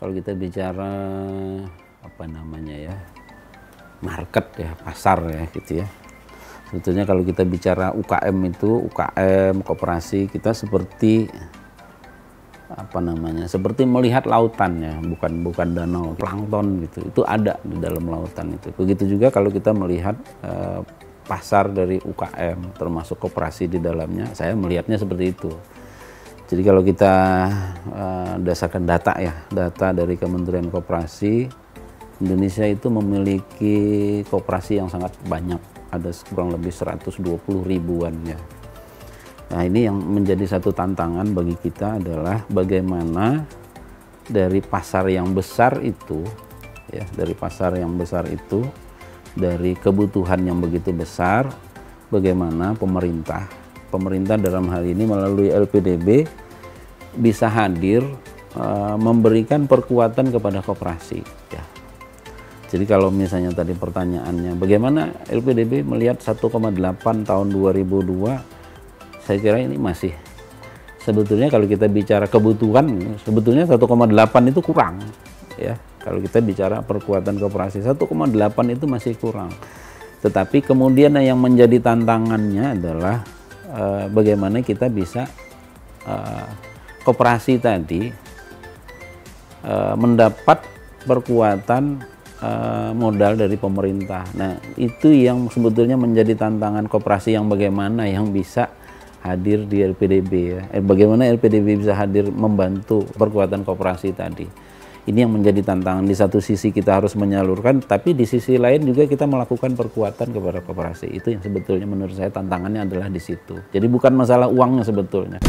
Kalau kita bicara apa namanya ya, market ya, pasar ya gitu ya. Sebetulnya kalau kita bicara UKM itu, UKM, koperasi, kita seperti apa namanya, seperti melihat lautan ya, bukan danau, plankton gitu. Itu ada di dalam lautan itu. Begitu juga kalau kita melihat pasar dari UKM, termasuk koperasi di dalamnya, saya melihatnya seperti itu. Jadi kalau kita berdasarkan data ya, data dari Kementerian Koperasi, Indonesia itu memiliki koperasi yang sangat banyak, ada kurang lebih 120 ribuan ya. Nah ini yang menjadi satu tantangan bagi kita adalah bagaimana dari pasar yang besar itu, ya dari pasar yang besar itu, dari kebutuhan yang begitu besar, bagaimana pemerintah dalam hal ini melalui LPDB bisa hadir memberikan perkuatan kepada koperasi ya. Jadi kalau misalnya tadi pertanyaannya bagaimana LPDB melihat 1,8 tahun 2002, saya kira ini masih sebetulnya kalau kita bicara kebutuhan sebetulnya 1,8 itu kurang ya. Kalau kita bicara perkuatan koperasi 1,8 itu masih kurang. Tetapi kemudian yang menjadi tantangannya adalah bagaimana kita bisa koperasi tadi mendapat perkuatan modal dari pemerintah. Nah itu yang sebetulnya menjadi tantangan koperasi yang bagaimana yang bisa hadir di LPDB ya. Bagaimana LPDB bisa hadir membantu perkuatan koperasi tadi. Ini yang menjadi tantangan. Di satu sisi kita harus menyalurkan, tapi di sisi lain juga kita melakukan perkuatan kepada koperasi. Itu yang sebetulnya menurut saya tantangannya adalah di situ. Jadi bukan masalah uangnya sebetulnya.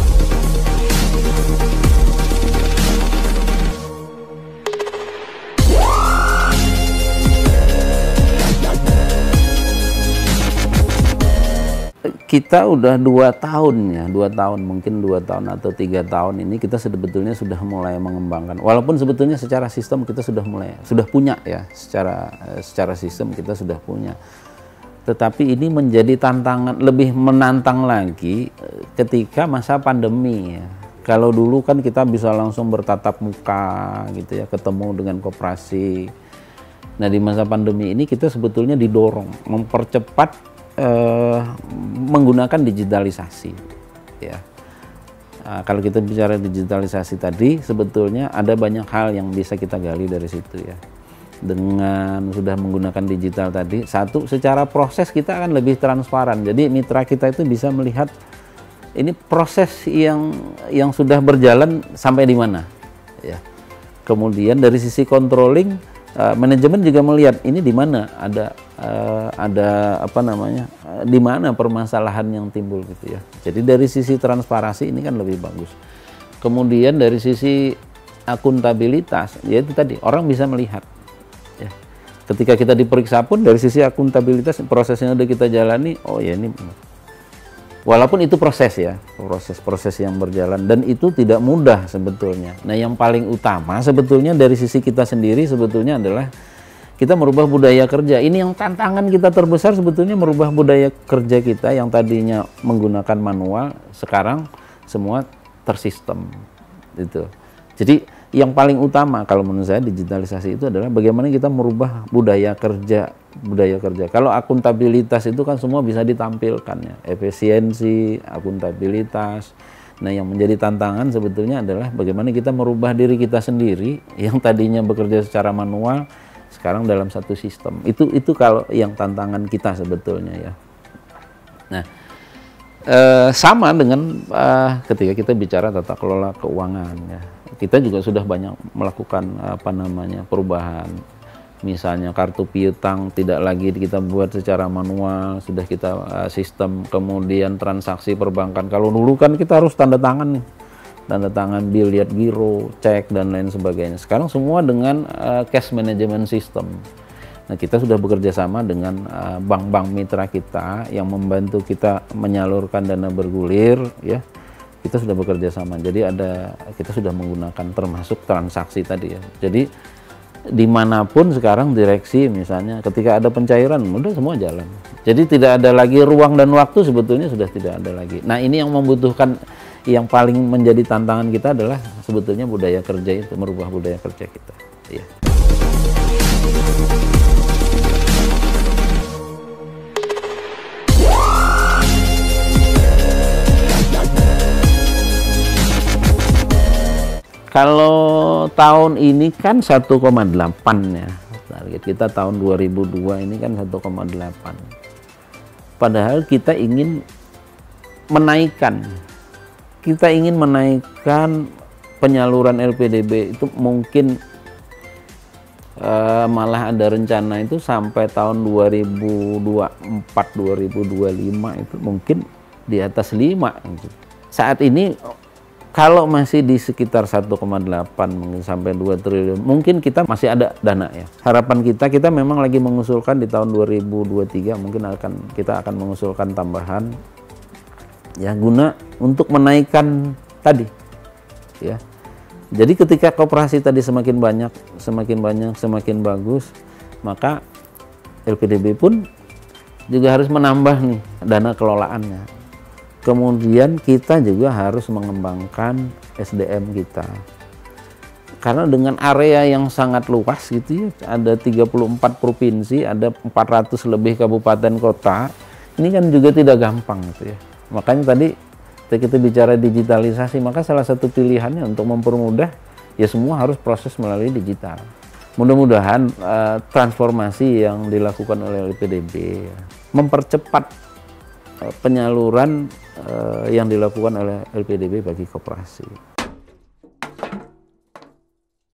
Kita udah 2 tahun ya, 2 tahun mungkin 2 tahun atau 3 tahun ini kita sebetulnya sudah mulai mengembangkan. Walaupun sebetulnya secara sistem kita sudah punya ya, secara sistem kita sudah punya. Tetapi ini menjadi tantangan, lebih menantang lagi ketika masa pandemi ya. Kalau dulu kan kita bisa langsung bertatap muka gitu ya, ketemu dengan koperasi. Nah di masa pandemi ini kita sebetulnya didorong mempercepat menggunakan digitalisasi ya. Kalau kita bicara digitalisasi tadi sebetulnya ada banyak hal yang bisa kita gali dari situ ya. Dengan sudah menggunakan digital tadi, satu secara proses kita akan lebih transparan. Jadi mitra kita itu bisa melihat ini proses yang sudah berjalan sampai di mana ya. Kemudian dari sisi controlling, manajemen juga melihat ini di mana ada apa namanya, di mana permasalahan yang timbul gitu ya. Jadi dari sisi transparansi ini kan lebih bagus. Kemudian dari sisi akuntabilitas, yaitu tadi orang bisa melihat ya. Ketika kita diperiksa pun dari sisi akuntabilitas prosesnya udah kita jalani, oh ya ini walaupun itu proses ya, proses yang berjalan dan itu tidak mudah sebetulnya. Nah yang paling utama sebetulnya dari sisi kita sendiri sebetulnya adalah kita merubah budaya kerja. Ini yang tantangan kita terbesar sebetulnya, merubah budaya kerja kita yang tadinya menggunakan manual, sekarang semua tersistem gitu. Jadi yang paling utama kalau menurut saya digitalisasi itu adalah bagaimana kita merubah budaya kerja. Kalau akuntabilitas itu kan semua bisa ditampilkan ya, efisiensi, akuntabilitas. Nah yang menjadi tantangan sebetulnya adalah bagaimana kita merubah diri kita sendiri yang tadinya bekerja secara manual, sekarang dalam satu sistem. Itu kalau yang tantangan kita sebetulnya ya. Nah sama dengan ketika kita bicara tata kelola keuangan ya. Kita juga sudah banyak melakukan apa namanya perubahan. Misalnya kartu piutang tidak lagi kita buat secara manual, sudah kita sistem. Kemudian transaksi perbankan, kalau dulu kan kita harus tanda tangan nih, tanda tangan bil, lihat giro, cek dan lain sebagainya. Sekarang semua dengan cash management system. Nah kita sudah bekerja sama dengan bank-bank mitra kita yang membantu kita menyalurkan dana bergulir ya. Kita sudah bekerja sama, jadi kita sudah menggunakan termasuk transaksi tadi ya. Jadi dimanapun sekarang direksi misalnya ketika ada pencairan udah semua jalan. Jadi tidak ada lagi ruang dan waktu, sebetulnya sudah tidak ada lagi. Nah ini yang membutuhkan, yang paling menjadi tantangan kita adalah sebetulnya budaya kerja itu, merubah budaya kerja kita. Ya. Kalau tahun ini kan 1,8 ya, target kita tahun 2002 ini kan 1,8. Padahal kita ingin menaikkan penyaluran LPDB itu mungkin malah ada rencana itu sampai tahun 2024-2025 itu mungkin di atas 5 gitu. Saat ini kalau masih di sekitar 1,8 mungkin sampai 2 triliun, mungkin kita masih ada dana ya. Harapan kita memang lagi mengusulkan di tahun 2023 mungkin kita akan mengusulkan tambahan ya guna untuk menaikkan tadi ya. Jadi ketika koperasi tadi semakin banyak, semakin bagus, maka LPDB pun juga harus menambah nih dana kelolaannya. Kemudian kita juga harus mengembangkan SDM kita. Karena dengan area yang sangat luas gitu ya, ada 34 provinsi, ada 400 lebih kabupaten kota, ini kan juga tidak gampang gitu ya. Makanya tadi kita bicara digitalisasi, maka salah satu pilihannya untuk mempermudah, ya semua harus proses melalui digital. Mudah-mudahan transformasi yang dilakukan oleh LPDB ya, mempercepat penyaluran yang dilakukan oleh LPDB bagi koperasi.